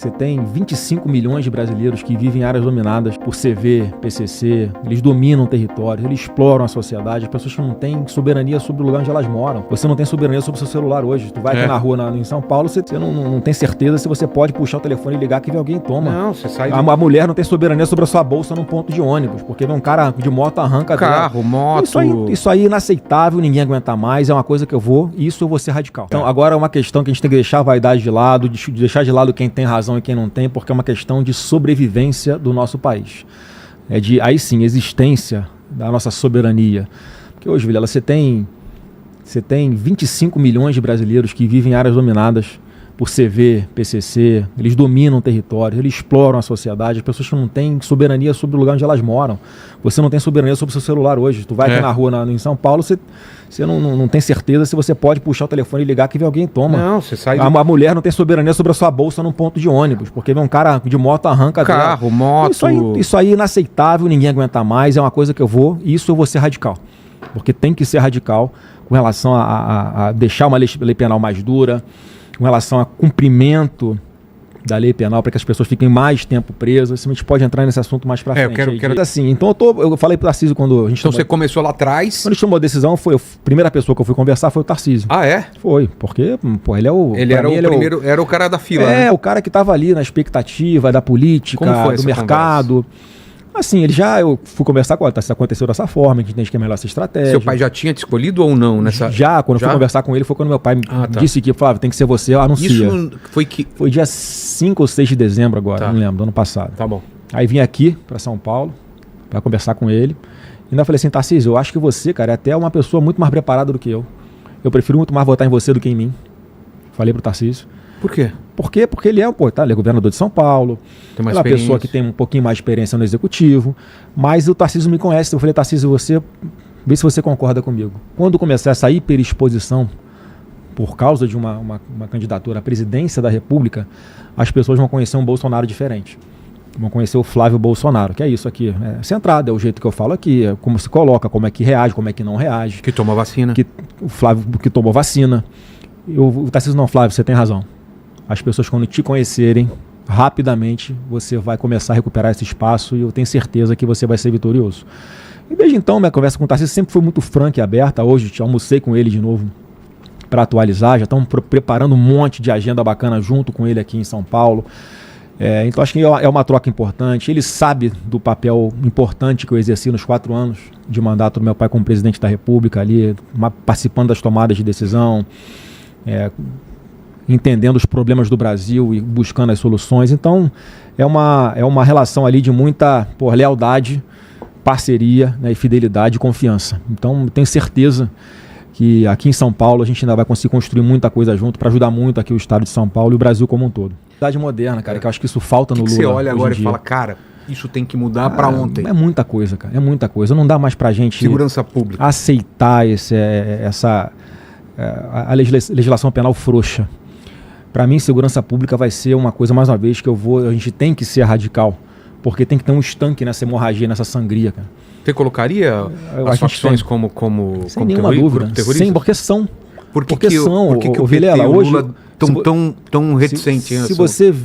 Você tem 25 milhões de brasileiros que vivem em áreas dominadas por CV, PCC, eles dominam territórios, eles exploram a sociedade, as pessoas que não têm soberania sobre o lugar onde elas moram. Você não tem soberania sobre o seu celular hoje. Tu vai aqui na rua em São Paulo, você não tem certeza se você pode puxar o telefone e ligar que alguém toma. Não, você sai... A mulher não tem soberania sobre a sua bolsa num ponto de ônibus, porque vem um cara de moto arranca carro, moto... Isso aí é inaceitável, ninguém aguenta mais, é uma coisa que eu vou ser radical. Então agora é uma questão que a gente tem que deixar a vaidade de lado, de deixar de lado quem tem razão e quem não tem, porque é uma questão de sobrevivência do nosso país. Aí sim, existência da nossa soberania. Porque hoje, Vilela, você tem 25 milhões de brasileiros que vivem em áreas dominadas por CV, PCC, eles dominam territórios, eles exploram a sociedade, as pessoas que não têm soberania sobre o lugar onde elas moram. Você não tem soberania sobre o seu celular hoje. Tu vai aqui na rua em São Paulo, você não tem certeza se você pode puxar o telefone e ligar que alguém toma. Não, você sai... A mulher não tem soberania sobre a sua bolsa num ponto de ônibus, porque vem um cara de moto arranca carro, moto... Isso aí é inaceitável, ninguém aguenta mais, é uma coisa que eu vou ser radical. Porque tem que ser radical com relação a deixar uma lei penal mais dura, com relação a cumprimento da lei penal para que as pessoas fiquem mais tempo presas. A gente pode entrar nesse assunto mais para frente. Eu quero... Assim, então eu falei pro Tarcísio quando a gente Então você começou lá atrás? Quando a gente tomou a decisão, a primeira pessoa que eu fui conversar foi o Tarcísio. Ah, é? Foi, porque ele é o... Ele era o primeiro, era o cara da fila, né? O cara que estava ali na expectativa da política, do mercado. Conversa? Assim, eu fui conversar com ele, aconteceu dessa forma, a gente entende que é melhor essa estratégia. Seu pai já tinha te escolhido ou não? Quando eu fui conversar com ele, foi quando meu pai disse que, Flávio, tem que ser você, anuncia. Isso foi dia 5 ou 6 de dezembro agora, não lembro, do ano passado. Tá bom. Aí vim aqui para São Paulo, para conversar com ele, e ainda falei assim, Tarcísio, eu acho que você, cara, é até uma pessoa muito mais preparada do que eu. Eu prefiro muito mais votar em você do que em mim. Falei pro Tarcísio. Por quê? Porque ele ele é governador de São Paulo, é uma pessoa que tem um pouquinho mais de experiência no executivo, mas o Tarcísio me conhece. Eu falei, Tarcísio, vê se você concorda comigo. Quando começar essa hiperexposição por causa de uma candidatura à presidência da República, as pessoas vão conhecer um Bolsonaro diferente. Vão conhecer o Flávio Bolsonaro, que é isso aqui. É centrado, é o jeito que eu falo aqui, é como se coloca, como é que reage, como é que não reage. Que toma vacina. O Flávio que tomou vacina. O Tarcísio, não, Flávio, você tem razão. As pessoas, quando te conhecerem, rapidamente você vai começar a recuperar esse espaço e eu tenho certeza que você vai ser vitorioso. E desde então, minha conversa com o Tarcísio sempre foi muito franca e aberta. Hoje almocei com ele de novo para atualizar. Já estamos preparando um monte de agenda bacana junto com ele aqui em São Paulo. Então acho que é uma troca importante. Ele sabe do papel importante que eu exerci nos 4 anos de mandato do meu pai como presidente da República, ali participando das tomadas de decisão, entendendo os problemas do Brasil e buscando as soluções. Então é uma relação ali de muita lealdade, parceria, né, e fidelidade e confiança. Então tenho certeza que aqui em São Paulo a gente ainda vai conseguir construir muita coisa junto para ajudar muito aqui o estado de São Paulo e o Brasil como um todo. Cidade moderna, cara, que eu acho que isso falta no Lula. Você olha agora e fala, cara, isso tem que mudar para ontem. É muita coisa, cara, é muita coisa. Não dá mais pra gente segurança pública aceitar a legislação penal frouxa. Para mim, segurança pública vai ser uma coisa, mais uma vez, que a gente tem que ser radical, porque tem que ter um estanque nessa hemorragia, nessa sangria, cara. Você colocaria as facções como sem nenhuma dúvida, terroristas? Sim, porque são. Por que o Vilela, hoje tão reticente?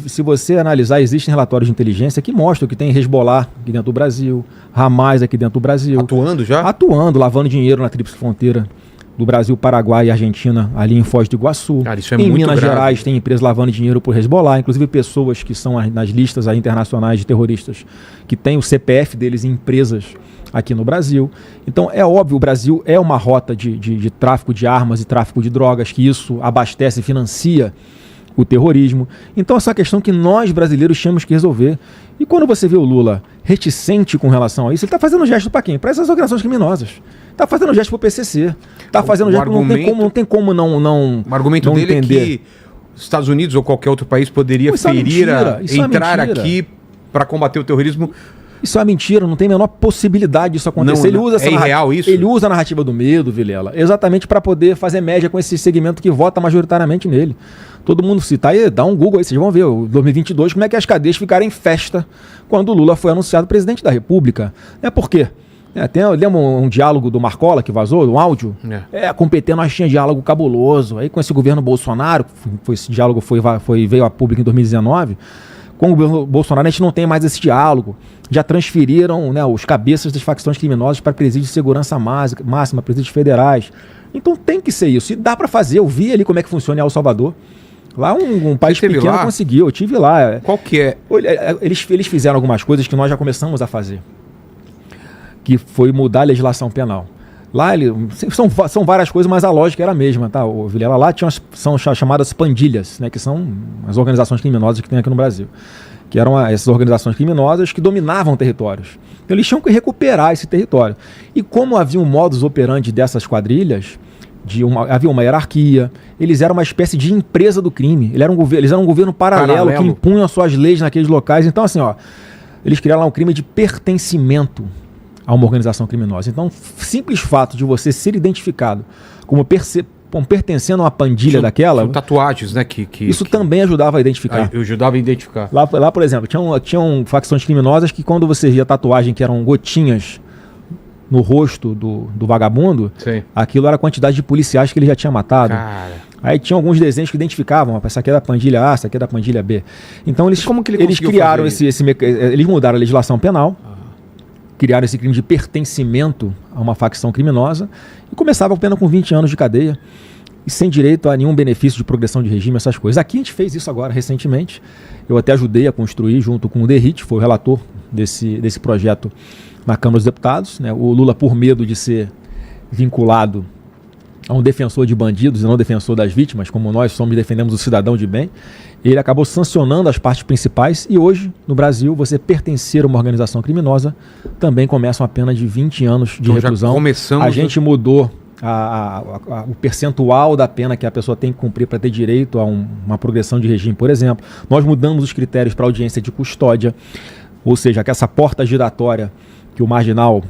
Se você analisar, existem relatórios de inteligência que mostram que tem Hezbollah aqui dentro do Brasil, Hamas aqui dentro do Brasil. Atuando já? Atuando, lavando dinheiro na tríplice fronteira do Brasil, Paraguai e Argentina, ali em Foz do Iguaçu. Cara, isso é em muito Minas grave. Gerais tem empresas lavando dinheiro por Hezbollah, inclusive pessoas que são nas listas internacionais de terroristas, que têm o CPF deles em empresas aqui no Brasil. Então é óbvio, o Brasil é uma rota de tráfico de armas e tráfico de drogas, que isso abastece e financia o terrorismo. Então essa é uma questão que nós brasileiros temos que resolver. E quando você vê o Lula reticente com relação a isso, ele está fazendo gesto para quem? Para essas organizações criminosas. Está fazendo gesto para o PCC. Está fazendo gesto, não tem como não o argumento não dele entender. É que os Estados Unidos ou qualquer outro país poderia entrar aqui para combater o terrorismo. Isso é uma mentira, não tem a menor possibilidade disso acontecer. Ele usa irreal isso? Ele usa a narrativa do medo, Vilela, exatamente para poder fazer média com esse segmento que vota majoritariamente nele. Todo mundo cita aí, dá um Google aí, vocês vão ver, 2022, como é que as cadeias ficaram em festa quando o Lula foi anunciado presidente da República. Por quê? Lembra um diálogo do Marcola que vazou, um áudio? Com o PT nós tínhamos diálogo cabuloso. Aí com esse governo Bolsonaro, esse diálogo veio a público em 2019, com o governo Bolsonaro a gente não tem mais esse diálogo. Já transferiram, né, os cabeças das facções criminosas para presídios de segurança máxima, presídios federais. Então tem que ser isso. E dá para fazer. Eu vi ali como é que funciona em El Salvador. Lá um país pequeno lá? Conseguiu. Eu tive lá. Qual que é? Eles fizeram algumas coisas que nós já começamos a fazer. Que foi mudar a legislação penal. Lá são várias coisas, mas a lógica era a mesma, tá, Vilela? Lá são chamadas pandilhas, né, que são as organizações criminosas que tem aqui no Brasil. Que eram essas organizações criminosas que dominavam territórios. Então eles tinham que recuperar esse território. E como havia um modus operandi dessas quadrilhas, havia uma hierarquia, eles eram uma espécie de empresa do crime. Eles eram um governo paralelo que impunham suas leis naqueles locais. Então, assim, eles criaram lá um crime de pertencimento a uma organização criminosa. Então, simples fato de você ser identificado como pertencendo a uma pandilha daquela... São tatuagens, né? Isso também ajudava a identificar. Ajudava a identificar. Lá, por exemplo, tinham facções criminosas que quando você via tatuagem que eram gotinhas no rosto do vagabundo, sim, aquilo era a quantidade de policiais que ele já tinha matado. Cara. Aí tinha alguns desenhos que identificavam, essa aqui é da pandilha A, essa aqui é da pandilha B. Então eles criaram eles mudaram a legislação penal, criaram esse crime de pertencimento a uma facção criminosa e começava a pena com 20 anos de cadeia e sem direito a nenhum benefício de progressão de regime, essas coisas. Aqui a gente fez isso agora, recentemente. Eu até ajudei a construir, junto com o Derrit, foi o relator desse projeto na Câmara dos Deputados. Né? O Lula, por medo de ser vinculado a um defensor de bandidos e não defensor das vítimas, como nós defendemos o cidadão de bem, ele acabou sancionando as partes principais e hoje, no Brasil, você pertencer a uma organização criminosa também começa uma pena de 20 anos de reclusão. A gente mudou o percentual da pena que a pessoa tem que cumprir para ter direito a uma progressão de regime, por exemplo. Nós mudamos os critérios para audiência de custódia, ou seja, que essa porta giratória que o marginal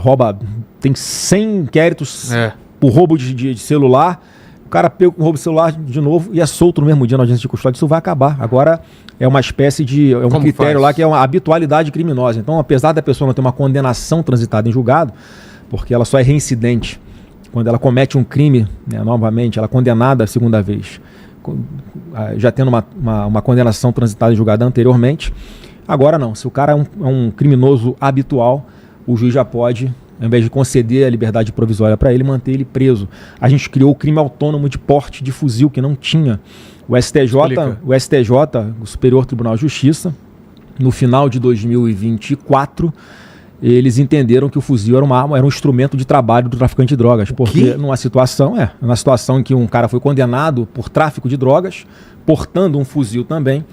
rouba, tem 100 inquéritos por roubo de celular, o cara pega o roubo de celular de novo e é solto no mesmo dia na audiência de custódia. Isso vai acabar. Agora é uma espécie de... um critério lá que é uma habitualidade criminosa. Então, apesar da pessoa não ter uma condenação transitada em julgado, porque ela só é reincidente quando ela comete um crime, né, novamente, ela é condenada a segunda vez, já tendo uma condenação transitada em julgado anteriormente. Agora não, se o cara é um criminoso habitual, o juiz já pode, ao invés de conceder a liberdade provisória para ele, manter ele preso. A gente criou o crime autônomo de porte de fuzil, que não tinha. O STJ, o Superior Tribunal de Justiça, no final de 2024, eles entenderam que o fuzil era um instrumento de trabalho do traficante de drogas. Porque numa situação em que um cara foi condenado por tráfico de drogas, portando um fuzil também,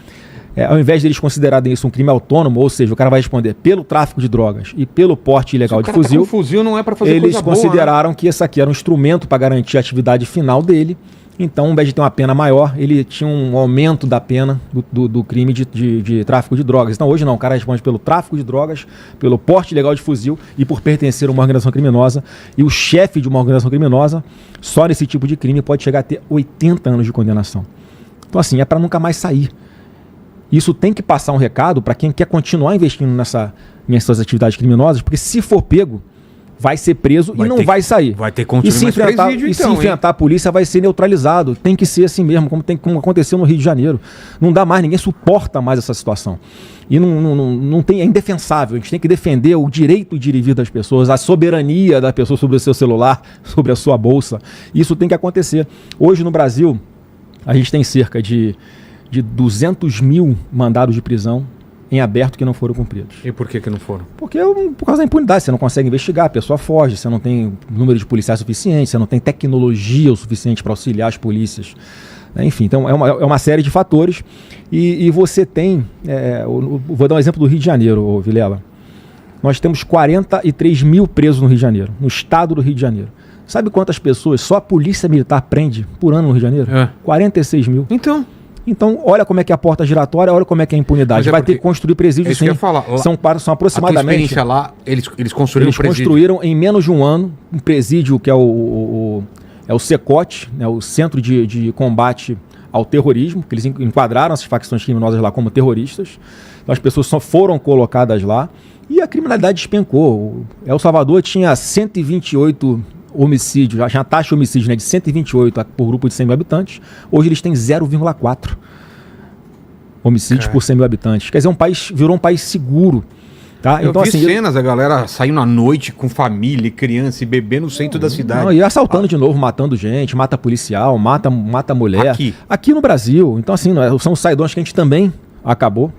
ao invés de eles considerarem isso um crime autônomo, ou seja, o cara vai responder pelo tráfico de drogas e pelo porte ilegal de fuzil, fuzil não é para fazer eles consideraram que esse aqui era um instrumento para garantir a atividade final dele. Então, ao invés de ter uma pena maior, ele tinha um aumento da pena do crime de tráfico de drogas. Então, hoje não, o cara responde pelo tráfico de drogas, pelo porte ilegal de fuzil e por pertencer a uma organização criminosa. E o chefe de uma organização criminosa, só nesse tipo de crime, pode chegar a ter 80 anos de condenação. Então, assim, é para nunca mais sair. Isso tem que passar um recado para quem quer continuar investindo nessas atividades criminosas, porque se for pego, vai ser preso e não vai sair. Vai ter que continuar se enfrentar a polícia, vai ser neutralizado. Tem que ser assim mesmo, como aconteceu no Rio de Janeiro. Não dá mais, ninguém suporta mais essa situação. E não tem, é indefensável. A gente tem que defender o direito de ir e vir das pessoas, a soberania da pessoa sobre o seu celular, sobre a sua bolsa. Isso tem que acontecer. Hoje no Brasil, a gente tem cerca de 200 mil mandados de prisão em aberto que não foram cumpridos. E por que não foram? Porque por causa da impunidade, você não consegue investigar, a pessoa foge, você não tem número de policiais suficiente, você não tem tecnologia o suficiente para auxiliar as polícias. Enfim, então é uma série de fatores e você tem, vou dar um exemplo do Rio de Janeiro, Vilela. Nós temos 43 mil presos no Rio de Janeiro, no estado do Rio de Janeiro. Sabe quantas pessoas só a polícia militar prende por ano no Rio de Janeiro? 46 mil. Então, olha como é que é a porta giratória, olha como é que é a impunidade. Vai ter que construir presídios, sim. São aproximadamente... A tua experiência lá, eles construíram um presídio? Eles construíram em menos de um ano um presídio que é o CECOT, né, o Centro de Combate ao Terrorismo, que eles enquadraram essas facções criminosas lá como terroristas. Então, as pessoas só foram colocadas lá. E a criminalidade despencou. El Salvador tinha 128 homicídios, a taxa de homicídio, né, de 128 por grupo de 100 mil habitantes. Hoje eles têm 0,4 homicídios por 100 mil habitantes. Quer dizer, virou um país seguro. Tá? Eu vi cenas, a galera saindo à noite com família, criança e bebê no centro da cidade. E assaltando de novo, matando gente, mata policial, mata mulher. Aqui no Brasil. Então, assim, são os saidões que a gente também acabou.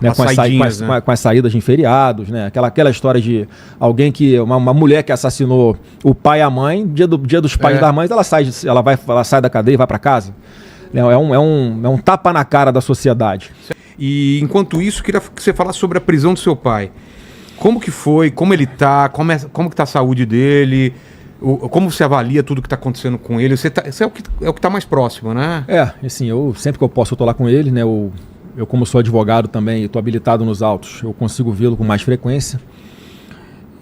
Né, com as saídas de feriados, né? Aquela história de alguém uma mulher que assassinou o pai e a mãe, dia dos pais e das mães, ela sai da cadeia e vai para casa. É um tapa na cara da sociedade. E enquanto isso, queria que você falasse sobre a prisão do seu pai. Como que foi? Como ele tá? Como que tá a saúde dele? Como você avalia tudo que está acontecendo com ele? Você é o que está mais próximo, né? Assim, sempre que eu posso, eu tô lá com ele, né? Eu como sou advogado também e estou habilitado nos autos, eu consigo vê-lo com mais frequência.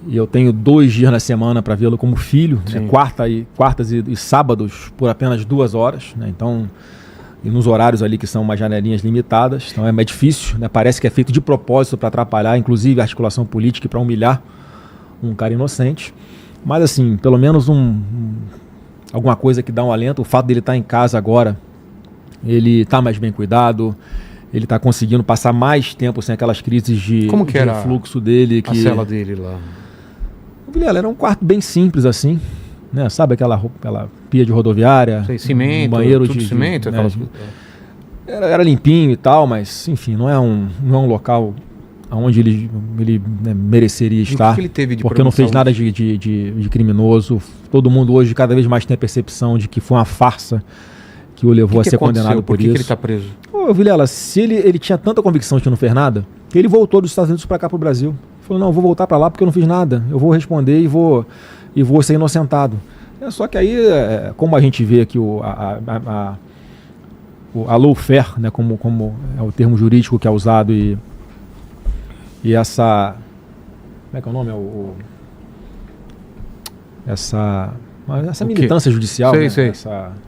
E eu tenho 2 dias na semana para vê-lo como filho, né? Quartas e sábados por apenas 2 horas, né? Então, e nos horários ali que são umas janelinhas limitadas, então é mais difícil, né? Parece que é feito de propósito para atrapalhar, inclusive a articulação política e para humilhar um cara inocente. Mas assim, pelo menos alguma coisa que dá um alento. O fato dele estar em casa agora, ele está mais bem cuidado. Ele está conseguindo passar mais tempo sem aquelas crises de refluxo dele. A cela dele lá? Vilela, era um quarto bem simples assim, né? Sabe aquela pia de rodoviária? Cimento, banheiro de cimento, né? Era limpinho e tal, mas enfim, não é um local onde ele né, mereceria estar. O que ele teve de porque não fez nada de criminoso. Todo mundo hoje cada vez mais tem a percepção de que foi uma farsa que o levou a ser condenado por isso. Por que ele está preso? Vilela, se ele tinha tanta convicção de que não fez nada, ele voltou dos Estados Unidos para cá, para o Brasil. Ele falou, não, eu vou voltar para lá porque eu não fiz nada. Eu vou responder e vou ser inocentado. Só que aí, como a gente vê aqui a lawfare, né, como é o termo jurídico que é usado, e essa... Como é que é o nome? Essa militância judicial, sei.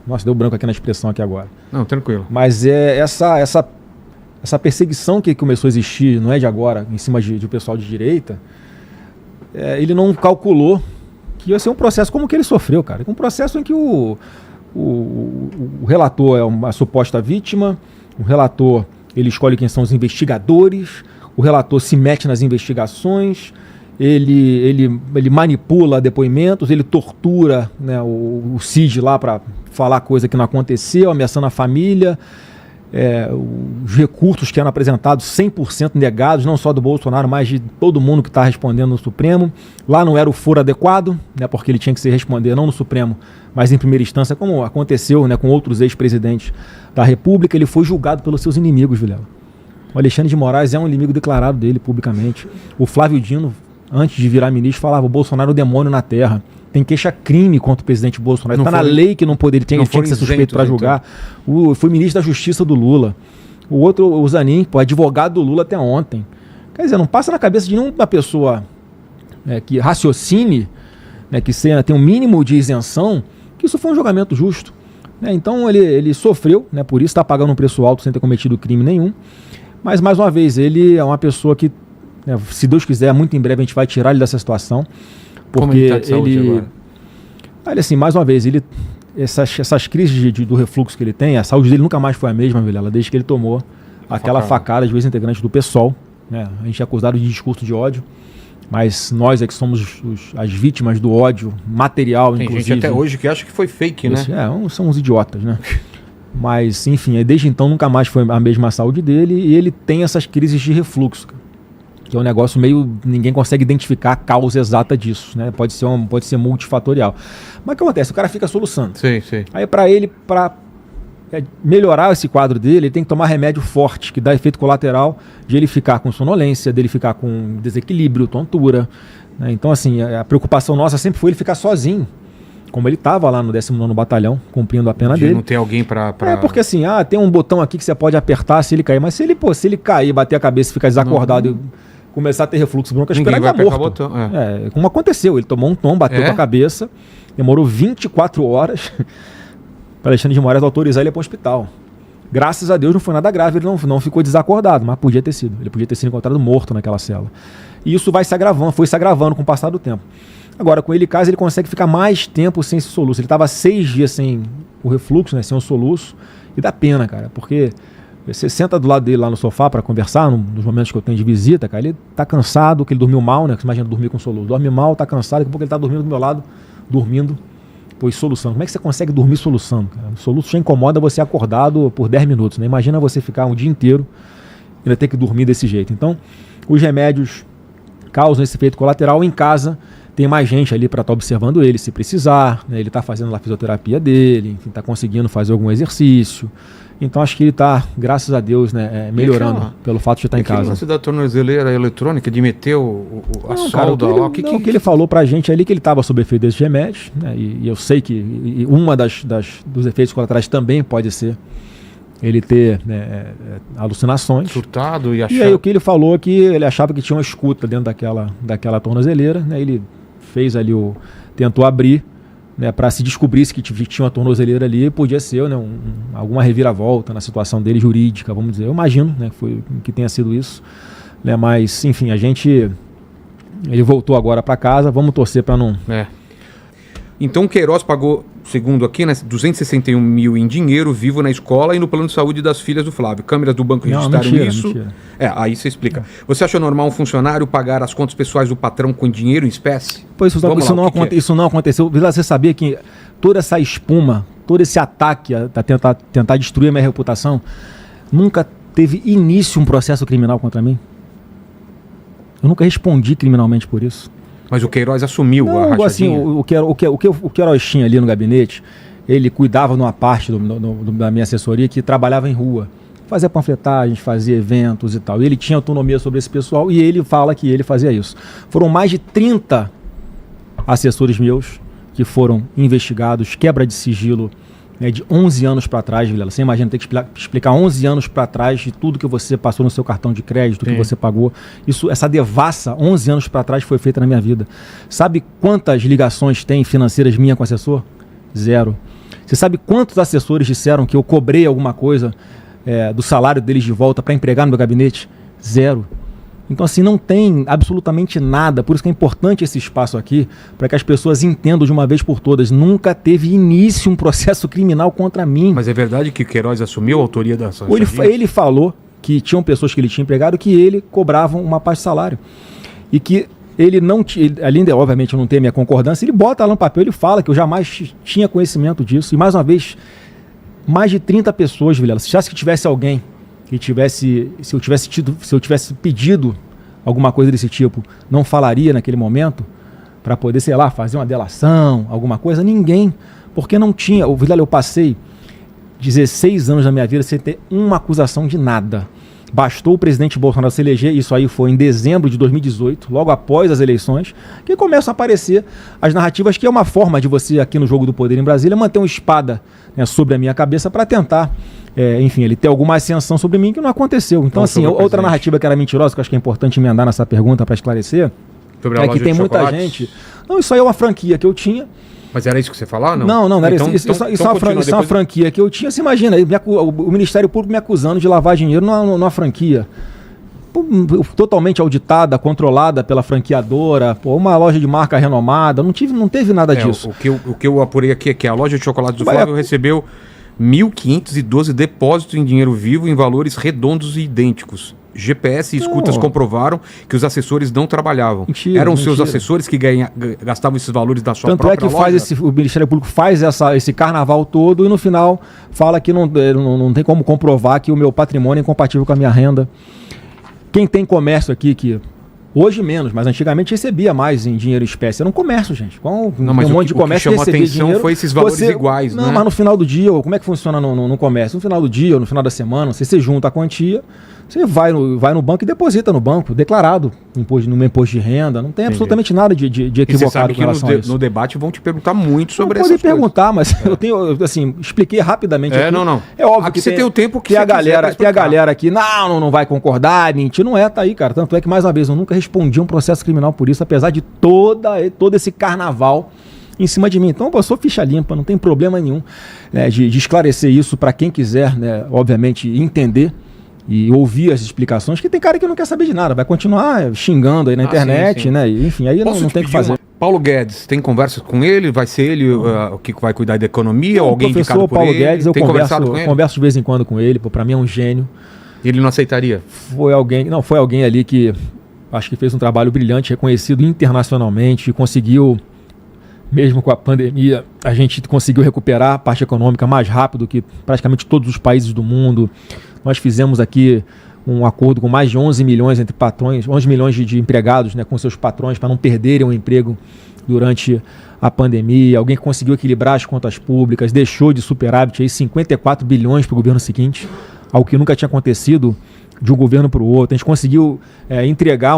Nossa, deu branco aqui na expressão aqui agora. Não, tranquilo. Mas essa perseguição que começou a existir, não é de agora, em cima de pessoal de direita, ele não calculou que ia ser um processo como o que ele sofreu, cara. Um processo em que o relator é uma suposta vítima, o relator ele escolhe quem são os investigadores, o relator se mete nas investigações, ele manipula depoimentos, ele tortura, né, o Cid lá para falar coisa que não aconteceu, ameaçando a família. Os recursos que eram apresentados 100% negados, não só do Bolsonaro, mas de todo mundo que está respondendo no Supremo. Lá não era o foro adequado, né, porque ele tinha que se responder não no Supremo, mas em primeira instância, como aconteceu, né, com outros ex-presidentes da República. Ele foi julgado pelos seus inimigos, Vilela. O Alexandre de Moraes é um inimigo declarado dele publicamente. O Flávio Dino, antes de virar ministro, falava: o Bolsonaro é o demônio na terra. Tem queixa-crime contra o presidente Bolsonaro. Está na lei que não poderia, ele tinha que ser suspeito para julgar. Foi ministro da Justiça do Lula. O outro, o Zanin, advogado do Lula até ontem. Quer dizer, não passa na cabeça de nenhuma pessoa que raciocine, né, que tem um mínimo de isenção, que isso foi um julgamento justo. Então ele sofreu, né, por isso está pagando um preço alto sem ter cometido crime nenhum. Mas, mais uma vez, ele é uma pessoa que, né, se Deus quiser, muito em breve a gente vai tirar ele dessa situação. Porque ele tá de saúde agora? Olha, assim, mais uma vez, essas crises do refluxo que ele tem, a saúde dele nunca mais foi a mesma, Vilela, desde que ele tomou aquela facada de ex-integrantes do PSOL. Né? A gente é acusado de discurso de ódio, mas nós é que somos as vítimas do ódio material, tem inclusive. Tem gente até hoje que acha que foi fake, né? São uns idiotas, né? Mas, enfim, desde então nunca mais foi a mesma saúde dele, e ele tem essas crises de refluxo, que é um negócio meio... ninguém consegue identificar a causa exata disso, né? Pode ser multifatorial. Mas o que acontece? O cara fica soluçando. Sim. Aí para melhorar esse quadro dele, ele tem que tomar remédio forte, que dá efeito colateral de ele ficar com sonolência, dele ficar com desequilíbrio, tontura, né? Então, assim, a preocupação nossa sempre foi ele ficar sozinho, como ele estava lá no 19º Batalhão, cumprindo a pena dele. Não tem alguém para... porque assim, tem um botão aqui que você pode apertar se ele cair, mas se ele cair, bater a cabeça e ficar desacordado e começar a ter refluxo bronco, esperar ele morto. Botão. Como aconteceu, ele tomou um tom, bateu com a cabeça, demorou 24 horas para Alexandre de Moraes autorizar ele para o hospital. Graças a Deus não foi nada grave, ele não ficou desacordado, mas podia ter sido. Ele podia ter sido encontrado morto naquela cela. E isso vai se agravando, foi se agravando com o passar do tempo. Agora, com ele em casa, ele consegue ficar mais tempo sem esse soluço. Ele estava 6 dias sem o refluxo, né, sem o soluço, e dá pena, cara, porque você senta do lado dele lá no sofá para conversar, nos momentos que eu tenho de visita, cara, ele tá cansado, que ele dormiu mal, né, você imagina dormir com soluço. Dorme mal, tá cansado, daqui a pouco ele tá dormindo do meu lado, dormindo, pois soluçando. Como é que você consegue dormir soluçando, cara? O soluço já incomoda você acordado por 10 minutos, né? Imagina você ficar um dia inteiro e ainda ter que dormir desse jeito. Então, os remédios causam esse efeito colateral. Em casa tem mais gente ali para estar observando ele, se precisar, né? Ele está fazendo lá a fisioterapia dele, enfim, está conseguindo fazer algum exercício. Então acho que ele está, graças a Deus, né, melhorando pelo fato de estar em casa. O lance da tornozeleira eletrônica, de meter a solda lá, o que ele falou pra gente ali que ele estava sob efeito desses remédios, né, e eu sei que uma dos efeitos colaterais também pode ser ele ter, né, alucinações. Surtado e achar... E aí o que ele falou é que ele achava que tinha uma escuta dentro daquela tornozeleira, né, ele fez ali tentou abrir, né, para se descobrisse que tinha uma tornozeleira ali, podia ser, né, alguma reviravolta na situação dele jurídica, vamos dizer. Eu imagino, né, que tenha sido isso, né, mas enfim, ele voltou agora para casa, vamos torcer para não... Então o Queiroz pagou, segundo aqui, né, 261 mil em dinheiro vivo na escola e no plano de saúde das filhas do Flávio. Câmeras do banco registraram isso. Mentira. Aí você explica. Você acha normal um funcionário pagar as contas pessoais do patrão com dinheiro em espécie? Pois isso não aconteceu. Você sabia que toda essa espuma, todo esse ataque a tentar destruir a minha reputação, nunca teve início um processo criminal contra mim? Eu nunca respondi criminalmente por isso. Mas o Queiroz assumiu a rachadinha? Assim, o Queiroz tinha ali no gabinete, ele cuidava numa parte da minha assessoria que trabalhava em rua. Fazia panfletagem, fazia eventos e tal. E ele tinha autonomia sobre esse pessoal e ele fala que ele fazia isso. Foram mais de 30 assessores meus que foram investigados, quebra de sigilo, né, de 11 anos para trás, Vilela. Você imagina ter que explicar 11 anos para trás de tudo que você passou no seu cartão de crédito, que você pagou. Essa devassa, 11 anos para trás, foi feita na minha vida. Sabe quantas ligações tem financeiras minha com o assessor? 0. Você sabe quantos assessores disseram que eu cobrei alguma coisa do salário deles de volta para empregar no meu gabinete? 0. Então, assim, não tem absolutamente nada. Por isso que é importante esse espaço aqui, para que as pessoas entendam de uma vez por todas. Nunca teve início um processo criminal contra mim. Mas é verdade que o Queiroz assumiu a autoria da ação? Ele falou que tinham pessoas que ele tinha empregado que ele cobrava uma parte de salário. E que ele não tinha, além de, obviamente, não ter minha concordância, ele bota lá no papel, ele fala que eu jamais tinha conhecimento disso. E, mais uma vez, mais de 30 pessoas, Vilela. Se achasse que tivesse alguém que se eu tivesse pedido alguma coisa desse tipo, não falaria naquele momento para poder, sei lá, fazer uma delação, alguma coisa? Ninguém, porque não tinha. Vilela, eu passei 16 anos da minha vida sem ter uma acusação de nada. Bastou o presidente Bolsonaro se eleger, isso aí foi em dezembro de 2018, logo após as eleições, que começam a aparecer as narrativas, que é uma forma de você, aqui no Jogo do Poder em Brasília, manter uma espada, né, sobre a minha cabeça para tentar, enfim, ele ter alguma ascensão sobre mim, que não aconteceu. Então, assim, outra narrativa que era mentirosa, que eu acho que é importante emendar nessa pergunta para esclarecer, é que tem muita gente... Não, isso aí é uma franquia que eu tinha. Mas era isso que você falava? Não era isso. Isso é uma franquia que eu tinha. Você imagina, o Ministério Público me acusando de lavar dinheiro numa franquia totalmente auditada, controlada pela franqueadora, uma loja de marca renomada. Não teve nada disso. O que eu apurei aqui é que a loja de chocolate do Flávio recebeu 1.512 depósitos em dinheiro vivo em valores redondos e idênticos. GPS e escutas comprovaram que os assessores não trabalhavam. Eram seus assessores que gastavam esses valores da sua própria loja? Tanto é que o Ministério Público faz esse carnaval todo e no final fala que não tem como comprovar que o meu patrimônio é incompatível com a minha renda. Quem tem comércio aqui que... Hoje menos, mas antigamente recebia mais em dinheiro em espécie. Era um comércio, gente. Um monte de comércio que chamou a atenção foi esses valores iguais, né? Não, mas no final do dia, como é que funciona no comércio? No final do dia ou no final da semana, você junta a quantia, você vai no banco e deposita no banco, declarado no imposto de renda. Não tem absolutamente nada de equivocado com relação a isso. No debate vão te perguntar muito sobre essas coisas. Podem perguntar, mas eu tenho, assim, expliquei rapidamente aqui. Não. É óbvio aqui que você tem o tempo que tem a galera aqui, não vai concordar, mentir, não é, tá aí, cara. Tanto é que, mais uma vez, eu nunca respondi um processo criminal por isso, apesar de todo esse carnaval em cima de mim. Então, eu sou ficha limpa, não tem problema nenhum, né, de esclarecer isso para quem quiser, né, obviamente, entender e ouvir as explicações, que tem cara que não quer saber de nada, vai continuar xingando aí na internet, sim. né? Enfim, aí não tem o que fazer. Paulo Guedes, tem conversas com ele? Vai ser ele o que vai cuidar da economia? Ou alguém indicado por Paulo ele? Guedes, eu tem conversado com ele? converso de vez em quando com ele, para mim é um gênio. Ele não aceitaria? Foi alguém ali que acho que fez um trabalho brilhante, reconhecido internacionalmente, conseguiu, mesmo com a pandemia, a gente conseguiu recuperar a parte econômica mais rápido que praticamente todos os países do mundo. Nós fizemos aqui um acordo com mais de 11 milhões entre patrões, 11 milhões de empregados, né, com seus patrões, para não perderem o emprego durante a pandemia. Alguém que conseguiu equilibrar as contas públicas, deixou de superávit aí 54 bilhões para o governo seguinte, algo que nunca tinha acontecido de um governo para o outro. A gente conseguiu entregar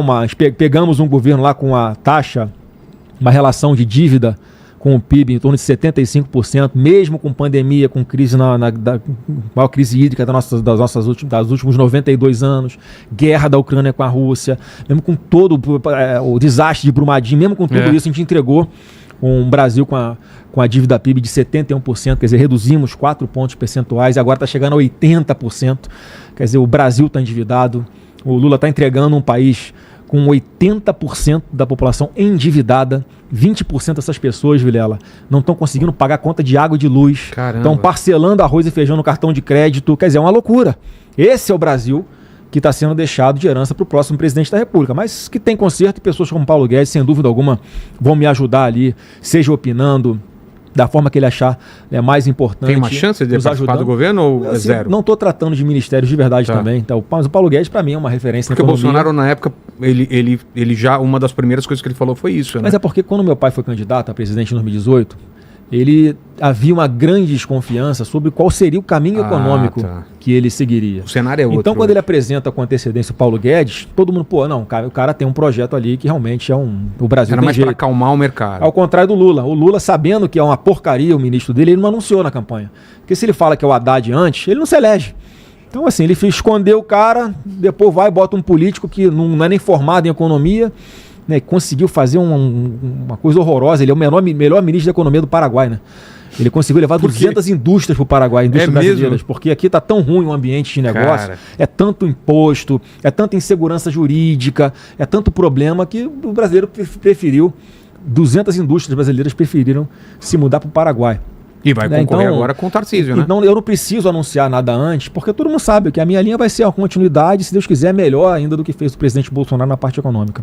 pegamos um governo lá com a taxa, uma relação de dívida com o PIB em torno de 75%, mesmo com pandemia, com crise da maior crise hídrica dos últimos 92 anos, guerra da Ucrânia com a Rússia, mesmo com todo o desastre de Brumadinho, mesmo com tudo isso, a gente entregou um Brasil com a dívida PIB de 71%, quer dizer, reduzimos 4 pontos percentuais e agora está chegando a 80%, quer dizer, o Brasil está endividado, o Lula está entregando um país com 80% da população endividada, 20% dessas pessoas, Vilela, não estão conseguindo pagar a conta de água e de luz, estão parcelando arroz e feijão no cartão de crédito, quer dizer, é uma loucura. Esse é o Brasil que está sendo deixado de herança para o próximo presidente da República, mas que tem conserto e pessoas como Paulo Guedes, sem dúvida alguma, vão me ajudar ali, seja opinando, da forma que ele achar mais importante. Tem uma chance de participar do governo ou é zero? Não estou tratando de ministérios de verdade também. Então, mas o Paulo Guedes, para mim, é uma referência. Porque o Bolsonaro, na época, ele já, uma das primeiras coisas que ele falou foi isso, né? Mas é porque quando meu pai foi candidato a presidente em 2018, havia uma grande desconfiança sobre qual seria o caminho econômico que ele seguiria. O cenário é outro. Então, quando ele apresenta com antecedência o Paulo Guedes, todo mundo, o cara tem um projeto ali que realmente o Brasil era mais para acalmar o mercado. Ao contrário do Lula. O Lula, sabendo que é uma porcaria o ministro dele, ele não anunciou na campanha. Porque se ele fala que é o Haddad antes, ele não se elege. Então, assim, ele escondeu o cara, depois vai e bota um político que não é nem formado em economia, né, conseguiu fazer uma coisa horrorosa. Ele é o melhor ministro da economia do Paraguai, né? Ele conseguiu levar 200 indústrias para o Paraguai, indústrias brasileiras, porque aqui está tão ruim o ambiente de negócio, é tanto imposto, é tanta insegurança jurídica, é tanto problema que o brasileiro preferiu, 200 indústrias brasileiras preferiram se mudar para o Paraguai. E vai concorrer agora com o Tarcísio, né? Então eu não preciso anunciar nada antes, porque todo mundo sabe que a minha linha vai ser a continuidade, se Deus quiser, melhor ainda do que fez o presidente Bolsonaro na parte econômica.